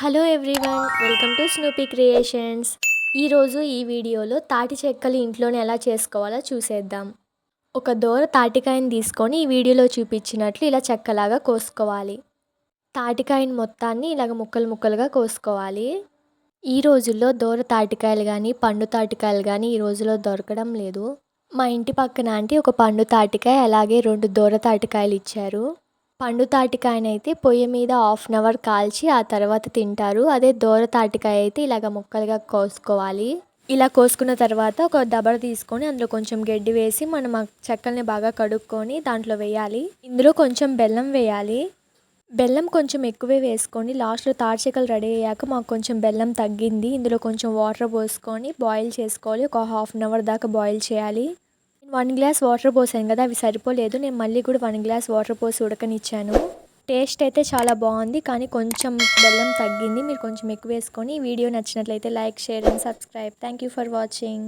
Hello everyone, welcome to Snoopy creations. ఈరోజు ఈ వీడియోలో తాటి చెక్కలు ఇంట్లోనే ఎలా చేసుకోవాలో చూసేద్దాం. ఒక దోర తాటికాయని తీసుకొని ఈ వీడియోలో చూపించినట్లు ఇలా చెక్కలాగా కోసుకోవాలి. తాటికాయని మొత్తాన్ని ఇలాగ ముక్కలు ముక్కలుగా కోసుకోవాలి. ఈ రోజుల్లో దోర తాటికాయలు కానీ పండు తాటికాయలు కానీ ఈ రోజులో దొరకడం లేదు. మా ఇంటి పక్కన ఆంటీ ఒక పండు తాటికాయ అలాగే 2 దోర తాటికాయలు ఇచ్చారు. పండు తాటికాయనైతే పొయ్యి మీద హాఫ్ అన్ అవర్ కాల్చి ఆ తర్వాత తింటారు. అదే దోర తాటికాయ అయితే ఇలాగ ముక్కలుగా కోసుకోవాలి. ఇలా కోసుకున్న తర్వాత ఒక దబర తీసుకొని అందులో కొంచెం గడ్డి వేసి మనం ఆ చెక్కల్ని బాగా కడుక్కొని దాంట్లో వేయాలి. ఇందులో కొంచెం బెల్లం వేయాలి. బెల్లం కొంచెం ఎక్కువే వేసుకొని లాస్ట్లో తాటి చెక్కలు రెడీ అయ్యాక మాకు కొంచెం బెల్లం తగ్గింది. ఇందులో కొంచెం వాటర్ పోసుకొని బాయిల్ చేసుకోవాలి. ఒక హాఫ్ అన్ అవర్ దాకా బాయిల్ చేయాలి. 1 గ్లాస్ వాటర్ పోసాను కదా, అవి సరిపోలేదు. నేను మళ్ళీ కూడా 1 గ్లాస్ వాటర్ పోసి ఉడకనిచ్చాను. టేస్ట్ అయితే చాలా బాగుంది, కానీ కొంచెం బెల్లం తగ్గింది. మీరు కొంచెం ఎక్కువ వేసుకొని. ఈ వీడియో నచ్చినట్లయితే like, share and subscribe. Thank you for watching.